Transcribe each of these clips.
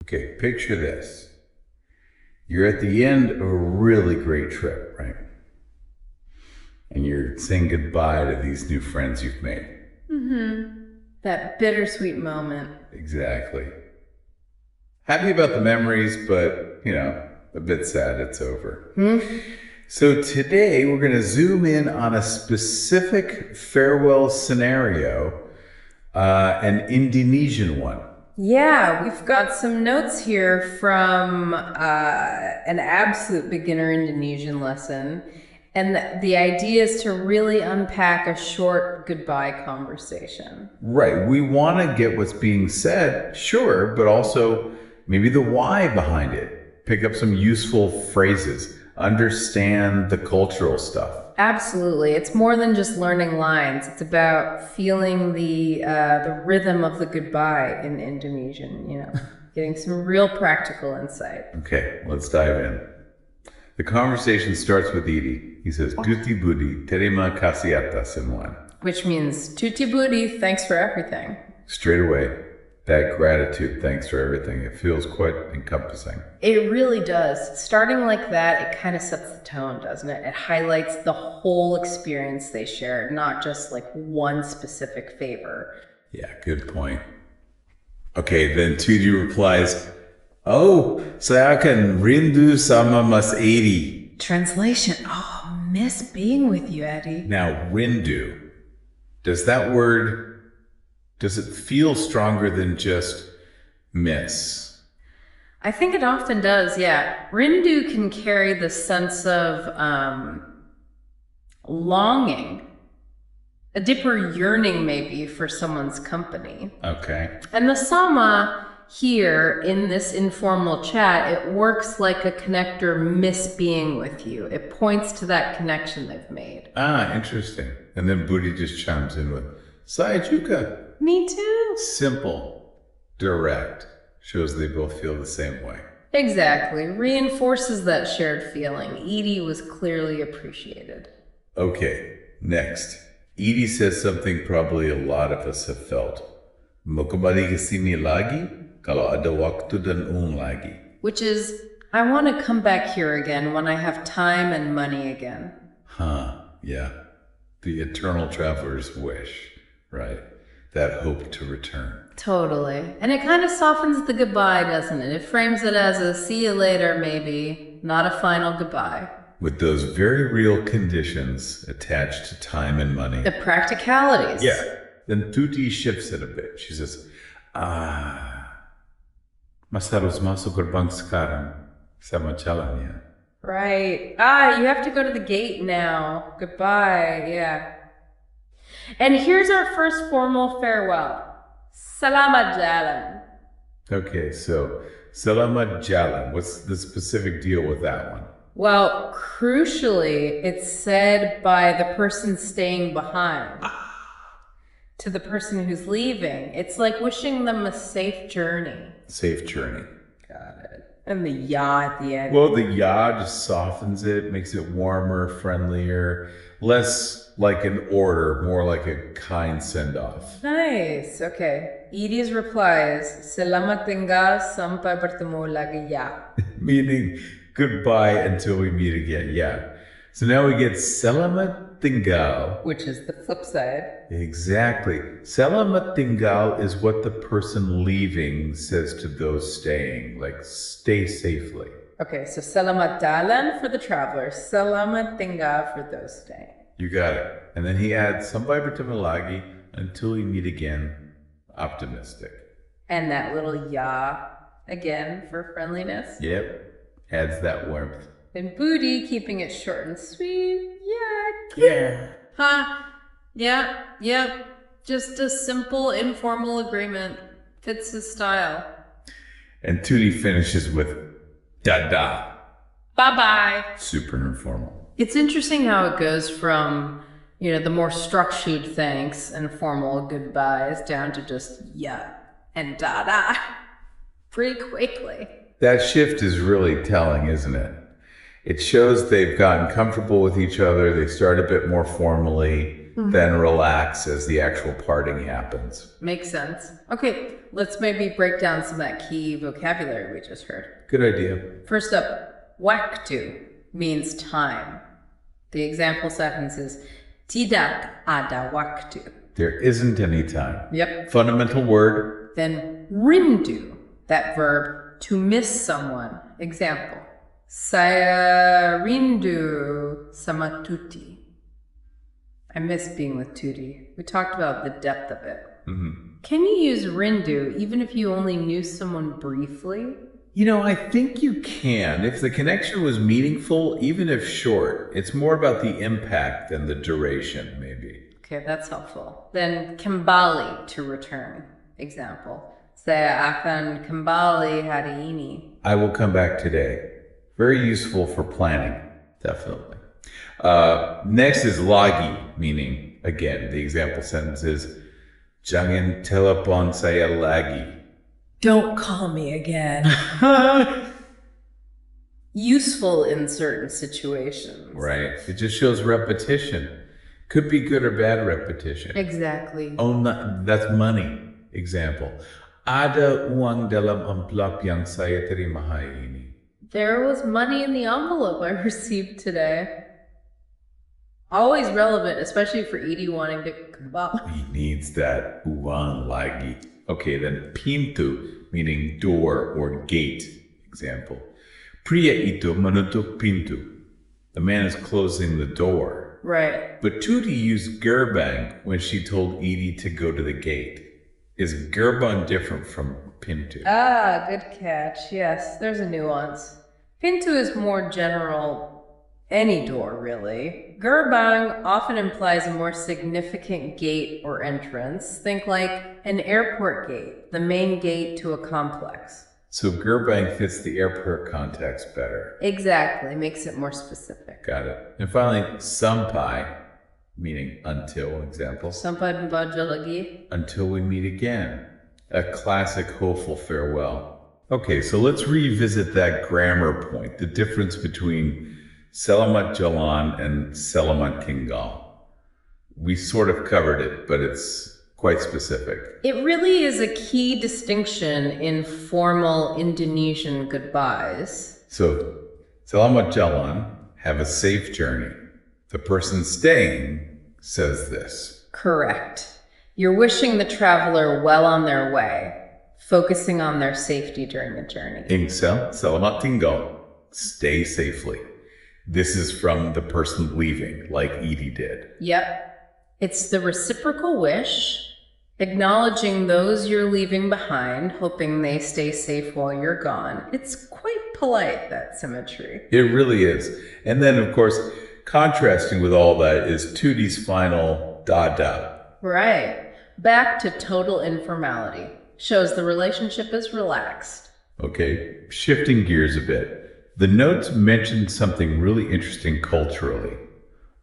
Okay, picture this. You're at the end of a really great trip, right? And you're saying goodbye to these new friends you've made. That bittersweet moment. Exactly. Happy about the memories, but, a bit sad it's over. So today we're going to zoom in on a specific farewell scenario, an Indonesian one. Yeah, we've got some notes here from an absolute beginner Indonesian lesson. And the idea is to really unpack a short goodbye conversation. Right. We want to get what's being said, sure, but also maybe the why behind it. Pick up some useful phrases, understand the cultural stuff. Absolutely. It's more than just learning lines. It's about feeling the rhythm of the goodbye in Indonesian, getting some real practical insight. Okay, let's dive in. The conversation starts with Edie. He says, Tuti Budi, terima kasih atas semua. Which means, Tuti Budi, thanks for everything. Straight away, that gratitude, thanks for everything. It feels quite encompassing. It really does. Starting like that, it kind of sets the tone, doesn't it? It highlights the whole experience they shared, not just like one specific favor. Yeah, good point. Okay, then Tuti replies, oh, saya akan rindu sama Mas Edie. Translation, oh, miss being with you, Eddie. Now, rindu, does it feel stronger than just miss? I think it often does, yeah. Rindu can carry the sense of longing, a deeper yearning maybe for someone's company. Okay. And the sama here in this informal chat, it works like a connector, miss being with you. It points to that connection they've made. Ah, interesting. And then Budi just chimes in with, saya juga. Me too. Simple, direct, shows they both feel the same way. Exactly. Reinforces that shared feeling. Edie was clearly appreciated. Okay, next. Edie says something probably a lot of us have felt. Mau kembali ke sini lagi kalau ada waktu dan uang lagi. Which is, I want to come back here again when I have time and money again. Yeah. The eternal traveler's wish, right? That hope to return. Totally. And it kind of softens the goodbye, doesn't it? It frames it as a see you later, maybe, not a final goodbye. With those very real conditions attached to time and money. The practicalities. Yeah. Then Tuti shifts it a bit. She says, mas harus masuk gerbang sekarang sama jalannya. Right. You have to go to the gate now. Goodbye. Yeah. And here's our first formal farewell. Selamat jalan. Okay, so Selamat jalan. What's the specific deal with that one? Well, crucially, it's said by the person staying behind to the person who's leaving. It's like wishing them a safe journey. Safe journey. Got it. And the ya at the end. Well, the ya just softens it, makes it warmer, friendlier, less like an order, more like a kind send-off. Nice. Okay. Edie's reply is, Selamat tinggal sampai bertemu lagi ya. Meaning, goodbye until we meet again. Yeah. So now we get Selamat tinggal. Which is the flip side. Exactly. Selamat tinggal is what the person leaving says to those staying, like stay safely. Okay, so selamat jalan for the travelers, selamat tinggal for those staying. You got it. And then he adds sampai bertemu lagi until we meet again. Optimistic. And that little ya again for friendliness. Yep. Adds that warmth. And Budi keeping it short and sweet. Yeah. Yeah. Just a simple, informal agreement. Fits his style. And Tuti finishes with da-da. Bye-bye. Super informal. It's interesting how it goes from, the more structured thanks and formal goodbyes down to just yeah and da-da pretty quickly. That shift is really telling, isn't it? It shows they've gotten comfortable with each other. They start a bit more formally. then relax as the actual parting happens. Makes sense. Okay, let's maybe break down some of that key vocabulary we just heard. Good idea. First up, waktu means time. The example sentence is tidak ada waktu. There isn't any time. Yep. Fundamental word. Then rindu, that verb to miss someone. Example, saya rindu sama Tuti. I miss being with Tuti. We talked about the depth of it. Can you use rindu even if you only knew someone briefly? You know, I think you can. If the connection was meaningful, even if short, it's more about the impact than the duration, maybe. Okay, that's helpful. Then kembali, to return. Example, saya akan kembali hari ini. I will come back today. Very useful for planning, definitely. Next is lagi, meaning, again, the example sentence is, jangan telepon saya lagi. Don't call me again. Useful in certain situations. Right. It just shows repetition. Could be good or bad repetition. Exactly. Oh, that's money. Example. Ada uang dalam amplop yang saya terima hari ini. There was money in the envelope I received today. Always relevant, especially for Edie wanting to kebab. He needs that uang lagi. Okay, then pintu, meaning door or gate. Example. Pria itu menutup pintu. The man is closing the door. Right. But Tuti used gerbang when she told Edie to go to the gate. Is gerbang different from pintu? Ah, good catch. Yes, there's a nuance. Pintu is more general, any door really. Gerbang often implies a more significant gate or entrance. Think like an airport gate, the main gate to a complex. So gerbang fits the airport context better. Exactly, makes it more specific. Got it. And finally, sampai, meaning until, example. Sampai jumpa lagi. Until we meet again. A classic hopeful farewell. Okay, so let's revisit that grammar point, the difference between Selamat jalan and Selamat tinggal. We sort of covered it, but it's quite specific. It really is a key distinction in formal Indonesian goodbyes. So, Selamat jalan, have a safe journey. The person staying says this. Correct. You're wishing the traveler well on their way, focusing on their safety during the journey. Ingsel, Selamat tinggal, stay safely. This is from the person leaving, like Edie did. Yep. It's the reciprocal wish, acknowledging those you're leaving behind, hoping they stay safe while you're gone. It's quite polite, that symmetry. It really is. And then, of course, contrasting with all that is Tuti's final da-da. Right. Back to total informality. Shows the relationship is relaxed. Okay, shifting gears a bit. The notes mentioned something really interesting culturally.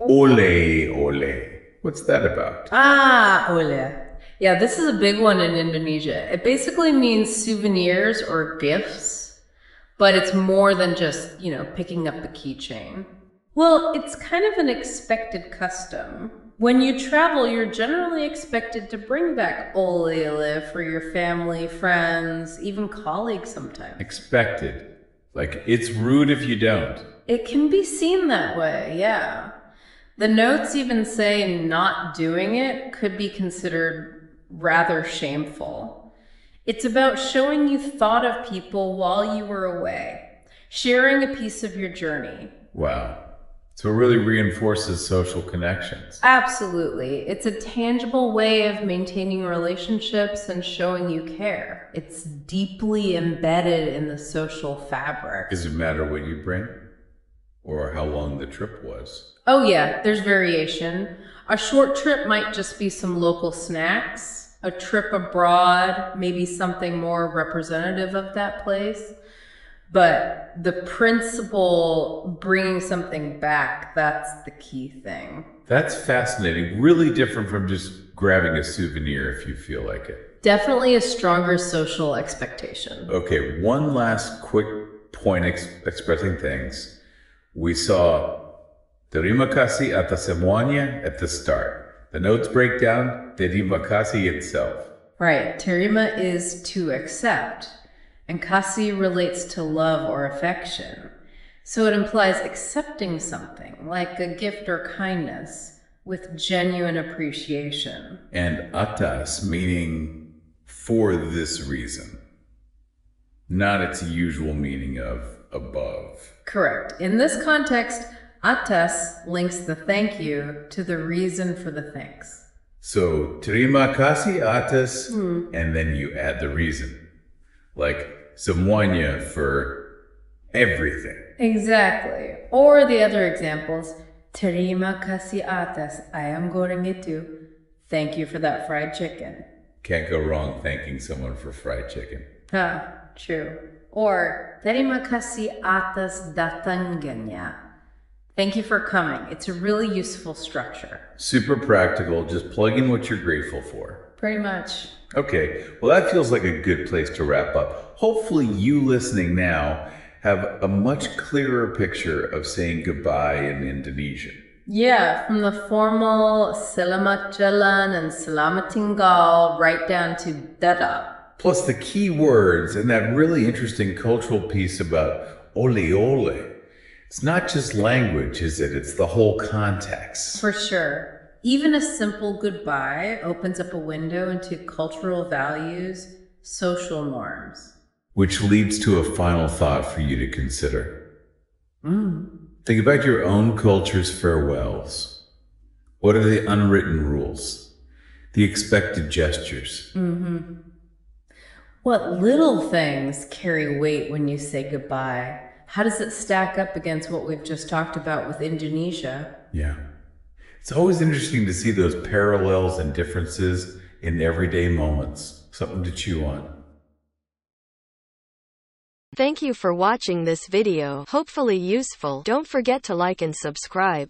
Ole, ole. What's that about? Ah, ole. Yeah, this is a big one in Indonesia. It basically means souvenirs or gifts, but it's more than just, picking up a keychain. Well, it's kind of an expected custom. When you travel, you're generally expected to bring back ole for your family, friends, even colleagues sometimes. Expected. Like, it's rude if you don't. It can be seen that way, yeah. The notes even say not doing it could be considered rather shameful. It's about showing you thought of people while you were away, sharing a piece of your journey. Wow. So it really reinforces social connections. Absolutely. It's a tangible way of maintaining relationships and showing you care. It's deeply embedded in the social fabric. Does it matter what you bring? Or how long the trip was? Oh yeah, there's variation. A short trip might just be some local snacks. A trip abroad, maybe something more representative of that place. But the principle, bringing something back, that's the key thing. That's fascinating. Really different from just grabbing a souvenir if you feel like it. Definitely a stronger social expectation. Okay, one last quick point expressing thanks. We saw terima kasih atas semuanya at the start. The notes break down terima kasih itself. Right. Terima is to accept, and kasih relates to love or affection. So it implies accepting something, like a gift or kindness, with genuine appreciation. And atas, meaning for this reason, not its usual meaning of above. Correct. In this context, atas links the thank you to the reason for the thanks. So, terima kasih atas, and then you add the reason. Like, semuanya for everything. Exactly. Or the other examples, terima kasih atas ayam goreng itu. Thank you for that fried chicken. Can't go wrong thanking someone for fried chicken. True. Or terima kasih atas datangannya. Thank you for coming. It's a really useful structure. Super practical, just plug in what you're grateful for. Pretty much. Okay, well that feels like a good place to wrap up. Hopefully you listening now have a much clearer picture of saying goodbye in Indonesian. Yeah, from the formal selamat jalan and selamat tinggal right down to dapat. Plus the key words and that really interesting cultural piece about ole ole. It's not just language, is it? It's the whole context. For sure. Even a simple goodbye opens up a window into cultural values, social norms. Which leads to a final thought for you to consider. Think about your own culture's farewells. What are the unwritten rules? The expected gestures? What little things carry weight when you say goodbye? How does it stack up against what we've just talked about with Indonesia? Yeah. It's always interesting to see those parallels and differences in everyday moments. Something to chew on. Thank you for watching this video. Hopefully useful. Don't forget to like and subscribe.